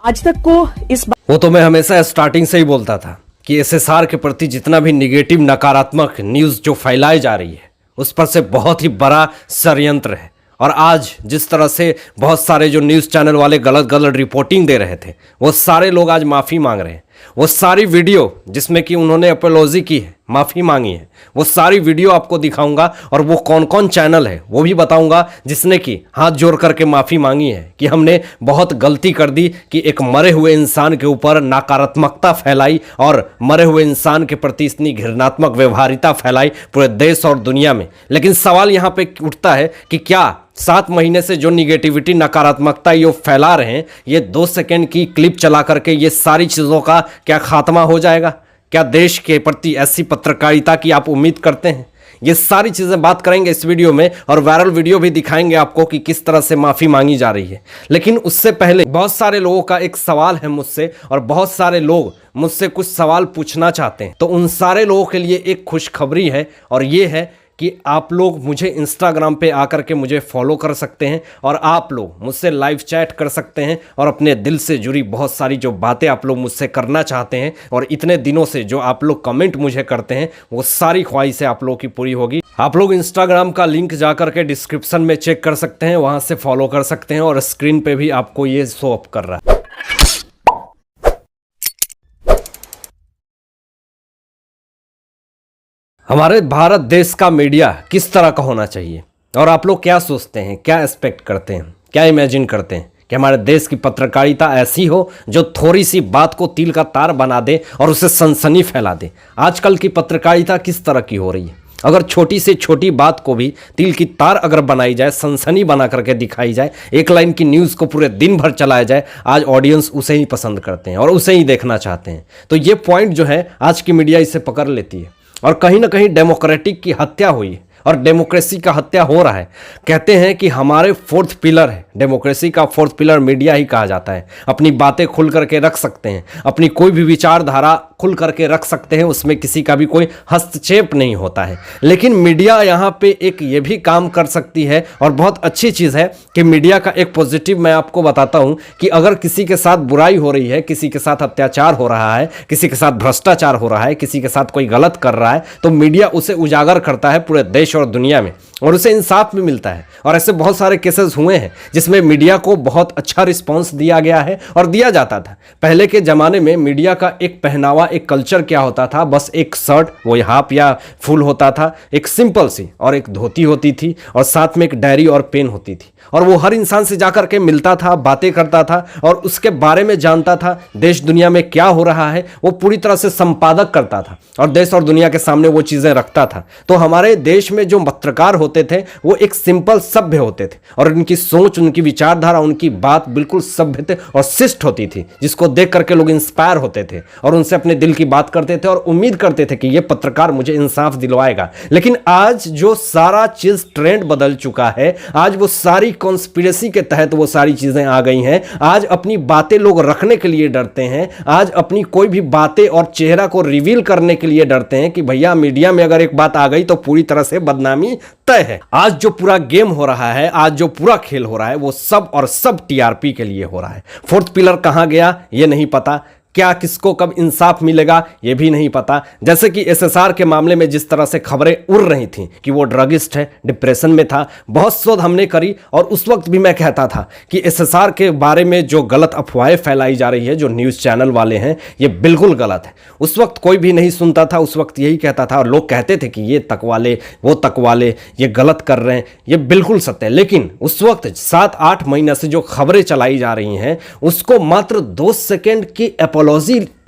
आज तक को इस वो तो मैं हमेशा स्टार्टिंग से ही बोलता था कि एसएसआर के प्रति जितना भी निगेटिव नकारात्मक न्यूज़ जो फैलाई जा रही है उस पर से बहुत ही बड़ा षड्यंत्र है। और आज जिस तरह से बहुत सारे जो न्यूज़ चैनल वाले गलत गलत रिपोर्टिंग दे रहे थे वो सारे लोग आज माफ़ी मांग रहे हैं। वो सारी वीडियो जिसमें कि उन्होंने अपोलॉजी की है, माफ़ी मांगी है, वो सारी वीडियो आपको दिखाऊंगा और वो कौन कौन चैनल है वो भी बताऊंगा जिसने कि हाथ जोड़ करके माफ़ी मांगी है कि हमने बहुत गलती कर दी कि एक मरे हुए इंसान के ऊपर नकारात्मकता फैलाई और मरे हुए इंसान के प्रति इतनी घृणात्मक व्यवहारिता फैलाई पूरे देश और दुनिया में। लेकिन सवाल यहाँ पे उठता है कि क्या 7 महीने से जो निगेटिविटी नकारात्मकता ये फैला रहे हैं ये 2 सेकंड की क्लिप चला करके ये सारी चीज़ों का क्या खात्मा हो जाएगा? क्या देश के प्रति ऐसी पत्रकारिता की आप उम्मीद करते हैं? ये सारी चीज़ें बात करेंगे इस वीडियो में और वायरल वीडियो भी दिखाएंगे आपको कि किस तरह से माफ़ी मांगी जा रही है। लेकिन उससे पहले बहुत सारे लोगों का एक सवाल है मुझसे और बहुत सारे लोग मुझसे कुछ सवाल पूछना चाहते हैं। तो उन सारे लोगों के लिए एक खुशखबरी है और ये है कि आप लोग मुझे इंस्टाग्राम पे आकर के मुझे फॉलो कर सकते हैं और आप लोग मुझसे लाइव चैट कर सकते हैं और अपने दिल से जुड़ी बहुत सारी जो बातें आप लोग मुझसे करना चाहते हैं और इतने दिनों से जो आप लोग कमेंट मुझे करते हैं वो सारी ख्वाहिशें आप लोगों की पूरी होगी। आप लोग इंस्टाग्राम का लिंक जा करके डिस्क्रिप्शन में चेक कर सकते हैं, वहाँ से फॉलो कर सकते हैं और स्क्रीन पर भी आपको ये शो अप कर रहा है। हमारे भारत देश का मीडिया किस तरह का होना चाहिए और आप लोग क्या सोचते हैं, क्या एक्सपेक्ट करते हैं, क्या इमेजिन करते हैं कि हमारे देश की पत्रकारिता ऐसी हो जो थोड़ी सी बात को तिल का तार बना दे और उसे सनसनी फैला दे? आजकल की पत्रकारिता किस तरह की हो रही है? अगर छोटी से छोटी बात को भी तिल की तार अगर बनाई जाए, सनसनी बना करके दिखाई जाए, एक लाइन की न्यूज़ को पूरे दिन भर चलाया जाए, आज ऑडियंस उसे ही पसंद करते हैं और उसे ही देखना चाहते हैं। तो ये पॉइंट जो है आज की मीडिया इसे पकड़ लेती है और कहीं ना कहीं डेमोक्रेटिक की हत्या हुई है और डेमोक्रेसी का हत्या हो रहा है। कहते हैं कि हमारे 4th पिलर है, डेमोक्रेसी का 4th पिलर मीडिया ही कहा जाता है। अपनी बातें खुल करके रख सकते हैं, अपनी कोई भी विचारधारा खुल करके रख सकते हैं, उसमें किसी का भी कोई हस्तक्षेप नहीं होता है। लेकिन मीडिया यहाँ पे एक ये भी काम कर सकती है और बहुत अच्छी चीज़ है कि मीडिया का एक पॉजिटिव मैं आपको बताता हूँ कि अगर किसी के साथ बुराई हो रही है, किसी के साथ अत्याचार हो रहा है, किसी के साथ भ्रष्टाचार हो रहा है, किसी के साथ कोई गलत कर रहा है तो मीडिया उसे उजागर करता है पूरे देश और दुनिया में और उसे इंसाफ भी मिलता है। और ऐसे बहुत सारे केसेस हुए हैं जिसमें मीडिया को बहुत अच्छा रिस्पांस दिया गया है और दिया जाता था। पहले के ज़माने में मीडिया का एक पहनावा, एक कल्चर क्या होता था, बस एक शर्ट वो हाफ या फुल होता था, एक सिंपल सी और एक धोती होती थी और साथ में एक डायरी और पेन होती थी और वो हर इंसान से जाकर के मिलता था, बातें करता था और उसके बारे में जानता था, देश दुनिया में क्या हो रहा है वो पूरी तरह से संपादक करता था और देश और दुनिया के सामने वो चीज़ें रखता था। तो हमारे देश में जो पत्रकार होते थे वो एक सिंपल सभ्य होते थे और उनकी सोच, उनकी विचारधारा, उनकी बात बिल्कुल सभ्य थे और शिष्ट होती थी, जिसको देख करके लोग इंस्पायर होते थे और उनसे अपने दिल की बात करते थे और उम्मीद करते थे कि ये पत्रकार मुझे इंसाफ दिलवाएगा। लेकिन आज जो सारा चीज ट्रेंड बदल चुका है, आज वो सारी कॉन्स्पिरेसी के तहत वो सारी चीजें आ गई हैं। आज अपनी बातें लोग रखने के लिए डरते हैं, आज अपनी कोई भी बातें और चेहरा को रिवील करने के लिए डरते हैं कि भैया मीडिया में अगर एक बात आ गई तो पूरी तरह से बदनामी तय है। आज जो पूरा गेम हो रहा है, आज जो पूरा खेल हो रहा है वो सब और सब टीआरपी के लिए हो रहा है। 4th पिलर कहां गया ये नहीं पता, क्या किसको कब इंसाफ मिलेगा ये भी नहीं पता। जैसे कि एसएसआर के मामले में जिस तरह से खबरें उड़ रही थीं कि वो ड्रगिस्ट है, डिप्रेशन में था, बहुत शोध हमने करी और उस वक्त भी मैं कहता था कि एसएसआर के बारे में जो गलत अफवाहें फैलाई जा रही है, जो न्यूज़ चैनल वाले हैं, ये बिल्कुल गलत है। उस वक्त कोई भी नहीं सुनता था, उस वक्त यही कहता था और लोग कहते थे कि ये तकवाले, वो तकवाले, ये गलत कर रहे हैं, ये बिल्कुल सत्य है। लेकिन उस वक्त 7-8 महीने से जो खबरें चलाई जा रही हैं उसको मात्र 2 सेकेंड की अपॉलॉजी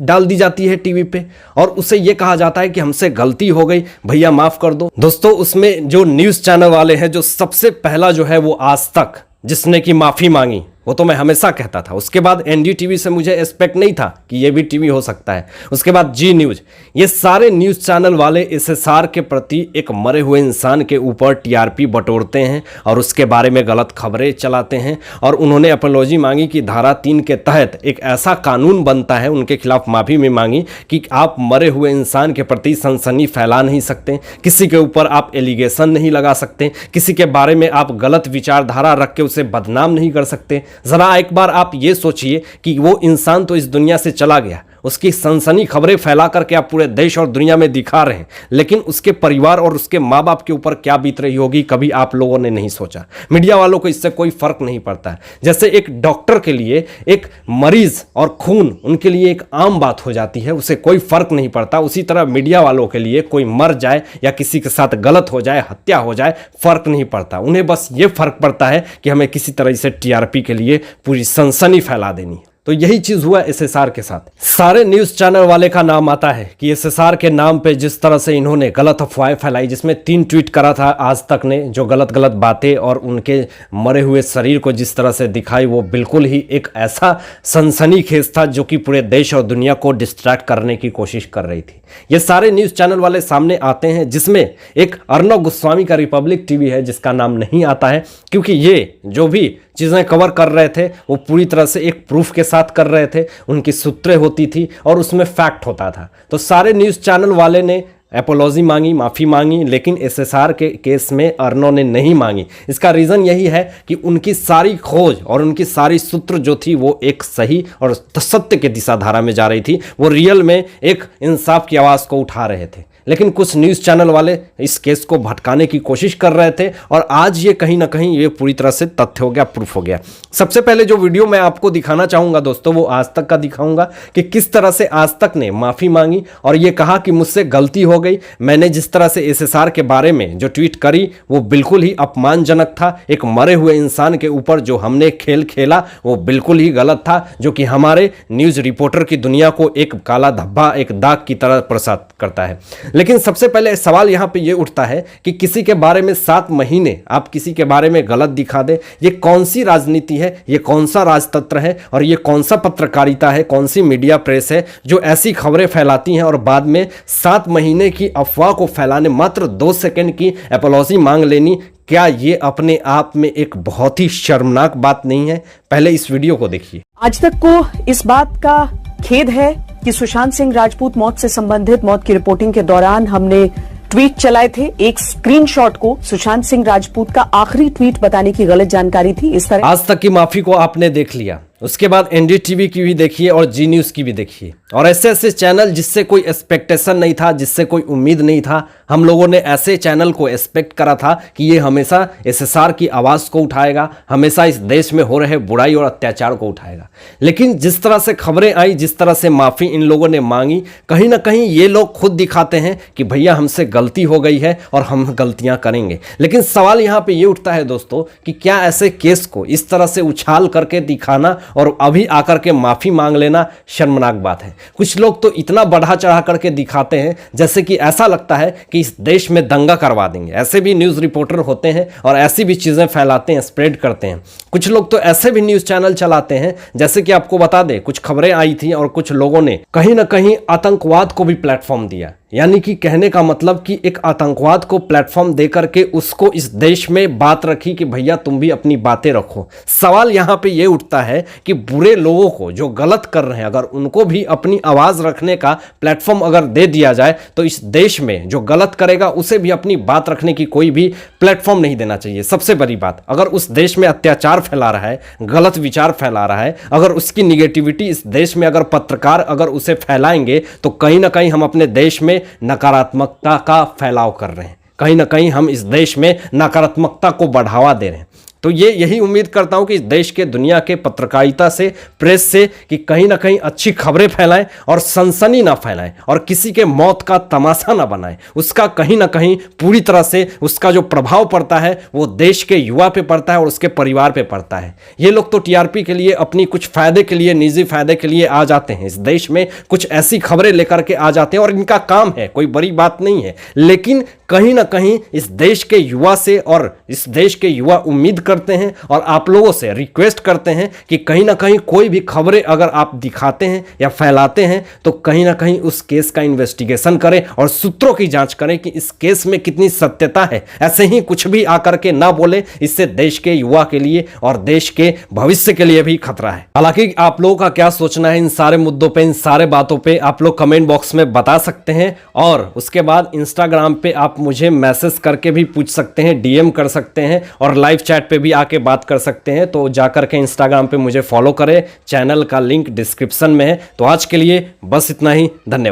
डाल दी जाती है टीवी पे और उसे ये कहा जाता है कि हमसे गलती हो गई, भैया माफ कर दो। दोस्तों, उसमें जो न्यूज़ चैनल वाले हैं, जो सबसे पहला जो है वो आज तक जिसने की माफ़ी मांगी वो तो मैं हमेशा कहता था। उसके बाद एनडीटीवी से मुझे एक्सपेक्ट नहीं था कि ये भी टीवी हो सकता है। उसके बाद जी न्यूज़, ये सारे न्यूज़ चैनल वाले एसएसआर के प्रति एक मरे हुए इंसान के ऊपर टीआरपी बटोरते हैं और उसके बारे में गलत खबरें चलाते हैं और उन्होंने अपॉलॉजी मांगी कि धारा 3 के तहत एक ऐसा कानून बनता है, उनके खिलाफ माफ़ी में मांगी कि आप मरे हुए इंसान के प्रति सनसनी फैला नहीं सकते, किसी के ऊपर आप एलिगेशन नहीं लगा सकते, किसी के बारे में आप गलत विचारधारा रख के उसे बदनाम नहीं कर सकते, जरा एक बार आप ये सोचिए कि वो इंसान तो इस दुनिया से चला गया, उसकी सनसनी खबरें फैला करके आप पूरे देश और दुनिया में दिखा रहे हैं, लेकिन उसके परिवार और उसके माँ बाप के ऊपर क्या बीत रही होगी कभी आप लोगों ने नहीं सोचा। मीडिया वालों को इससे कोई फर्क नहीं पड़ता है। जैसे एक डॉक्टर के लिए एक मरीज और खून उनके लिए एक आम बात हो जाती है, उसे कोई फर्क नहीं पड़ता, उसी तरह मीडिया वालों के लिए कोई मर जाए या किसी के साथ गलत हो जाए, हत्या हो जाए, फर्क नहीं पड़ता। उन्हें बस ये फर्क पड़ता है कि हमें किसी तरह से टीआरपी के लिए पूरी सनसनी फैला देनी है। तो यही चीज हुआ एसएसआर के साथ। सारे न्यूज चैनल वाले का नाम आता है कि एसएसआर के नाम पे जिस तरह से इन्होंने गलत अफवाहें फैलाई, जिसमें 3 ट्वीट करा था आज तक ने, जो गलत गलत बातें और उनके मरे हुए शरीर को जिस तरह से दिखाई, वो बिल्कुल ही एक ऐसा सनसनीखेज था जो कि पूरे देश और दुनिया को डिस्ट्रैक्ट करने की कोशिश कर रही थी। ये सारे न्यूज चैनल वाले सामने आते हैं, जिसमें एक अर्नब गोस्वामी का रिपब्लिक टीवी है जिसका नाम नहीं आता है, क्योंकि ये जो भी चीज़ें कवर कर रहे थे वो पूरी तरह से एक प्रूफ के साथ कर रहे थे, उनकी सूत्रें होती थी और उसमें फैक्ट होता था। तो सारे न्यूज़ चैनल वाले ने एपोलॉजी मांगी, माफ़ी मांगी, लेकिन एसएसआर के केस में अर्नो ने नहीं मांगी। इसका रीज़न यही है कि उनकी सारी खोज और उनकी सारी सूत्र जो थी वो एक सही और सत्य के दिशाधारा में जा रही थी, वो रियल में एक इंसाफ की आवाज़ को उठा रहे थे। लेकिन कुछ न्यूज़ चैनल वाले इस केस को भटकाने की कोशिश कर रहे थे और आज ये कहीं ना कहीं ये पूरी तरह से तथ्य हो गया, प्रूफ हो गया। सबसे पहले जो वीडियो मैं आपको दिखाना चाहूँगा दोस्तों, वो आज तक का दिखाऊंगा कि किस तरह से आज तक ने माफ़ी मांगी और ये कहा कि मुझसे गलती हो गई, मैंने जिस तरह से एसएसआर के बारे में जो ट्वीट करी वो बिल्कुल ही अपमानजनक था। एक मरे हुए इंसान के ऊपर जो हमने खेल खेला वो बिल्कुल ही गलत था, जो कि हमारे न्यूज़ रिपोर्टर की दुनिया को एक काला धब्बा, एक दाग की तरह प्रसाद करता है। लेकिन सबसे पहले सवाल यहां पे ये उठता है कि किसी के बारे में 7 महीने आप किसी के बारे में गलत दिखा दे, ये कौन सी राजनीति है, ये कौन सा राजतंत्र है और ये कौन सा पत्रकारिता है, कौन सी मीडिया प्रेस है जो ऐसी खबरें फैलाती हैं और बाद में 7 महीने की अफवाह को फैलाने मात्र 2 सेकंड की एपोलॉजी मांग लेनी। क्या ये अपने आप में एक बहुत ही शर्मनाक बात नहीं है? पहले इस वीडियो को देखिए। आज तक को इस बात का खेद है कि सुशांत सिंह राजपूत मौत से संबंधित मौत की रिपोर्टिंग के दौरान हमने ट्वीट चलाए थे। एक स्क्रीनशॉट को सुशांत सिंह राजपूत का आखिरी ट्वीट बताने की गलत जानकारी थी। इस तरह आज तक की माफी को आपने देख लिया, उसके बाद एनडीटीवी की भी देखिए और जी न्यूज़ की भी देखिए, और ऐसे ऐसे चैनल जिससे कोई एक्सपेक्टेशन नहीं था, जिससे कोई उम्मीद नहीं था। हम लोगों ने ऐसे चैनल को एक्सपेक्ट करा था कि ये हमेशा एसएसआर की आवाज़ को उठाएगा, हमेशा इस देश में हो रहे बुराई और अत्याचार को उठाएगा। लेकिन जिस तरह से खबरें आई, जिस तरह से माफ़ी इन लोगों ने मांगी, कहीं ना कहीं ये लोग खुद दिखाते हैं कि भैया हमसे गलती हो गई है और हम गलतियां करेंगे। लेकिन सवाल यहाँ पे ये उठता है दोस्तों कि क्या ऐसे केस को इस तरह से उछाल करके दिखाना और अभी आकर के माफी मांग लेना शर्मनाक बात है। कुछ लोग तो इतना बढ़ा चढ़ा करके दिखाते हैं जैसे कि ऐसा लगता है कि इस देश में दंगा करवा देंगे। ऐसे भी न्यूज़ रिपोर्टर होते हैं और ऐसी भी चीज़ें फैलाते हैं, स्प्रेड करते हैं। कुछ लोग तो ऐसे भी न्यूज़ चैनल चलाते हैं, जैसे कि आपको बता दें, कुछ खबरें आई थी और कुछ लोगों ने कहीं ना कहीं आतंकवाद को भी प्लेटफॉर्म दिया। यानी कि कहने का मतलब कि एक आतंकवाद को प्लेटफॉर्म देकर के उसको इस देश में बात रखी कि भैया तुम भी अपनी बातें रखो। सवाल यहाँ पे ये उठता है कि बुरे लोगों को जो गलत कर रहे हैं, अगर उनको भी अपनी आवाज़ रखने का प्लेटफॉर्म अगर दे दिया जाए तो इस देश में जो गलत करेगा उसे भी अपनी बात रखने की कोई भी प्लेटफॉर्म नहीं देना चाहिए। सबसे बड़ी बात, अगर उस देश में अत्याचार फैला रहा है, गलत विचार फैला रहा है, अगर उसकी निगेटिविटी इस देश में अगर पत्रकार अगर उसे फैलाएंगे तो कहीं ना कहीं हम अपने देश में नकारात्मकता का फैलाव कर रहे हैं, कहीं ना कहीं हम इस देश में नकारात्मकता को बढ़ावा दे रहे हैं। तो ये यही उम्मीद करता हूं कि इस देश के, दुनिया के पत्रकारिता से, प्रेस से, कि कहीं ना कहीं अच्छी खबरें फैलाएं और सनसनी ना फैलाएं और किसी के मौत का तमाशा ना बनाएं। उसका कहीं ना कहीं पूरी तरह से उसका जो प्रभाव पड़ता है वो देश के युवा पे पड़ता है और उसके परिवार पे पड़ता है। ये लोग तो टीआरपी के लिए, अपनी कुछ फायदे के लिए, निजी फायदे के लिए आ जाते हैं, इस देश में कुछ ऐसी खबरें लेकर के आ जाते हैं और इनका काम है, कोई बड़ी बात नहीं है। लेकिन कहीं ना कहीं इस देश के युवा से और इस देश के युवा उम्मीद करते हैं और आप लोगों से रिक्वेस्ट करते हैं कि कहीं ना कहीं कोई भी खबरें अगर आप दिखाते हैं या फैलाते हैं तो कहीं ना कहीं उस केस का इन्वेस्टिगेशन करें और सूत्रों की जांच करें कि इस केस में कितनी सत्यता है। ऐसे ही कुछ भी आकर के ना बोले, इससे देश के युवा के लिए और देश के भविष्य के लिए भी खतरा है। हालांकि आप लोगों का क्या सोचना है इन सारे मुद्दों पे, इन सारे बातों पे, आप लोग कमेंट बॉक्स में बता सकते हैं और उसके बाद इंस्टाग्राम पे आप मुझे मैसेज करके भी पूछ सकते हैं, डीएम कर सकते हैं और लाइव चैट पे भी आके बात कर सकते हैं। तो जाकर के इंस्टाग्राम पे मुझे फॉलो करें, चैनल का लिंक डिस्क्रिप्शन में है। तो आज के लिए बस इतना ही, धन्यवाद।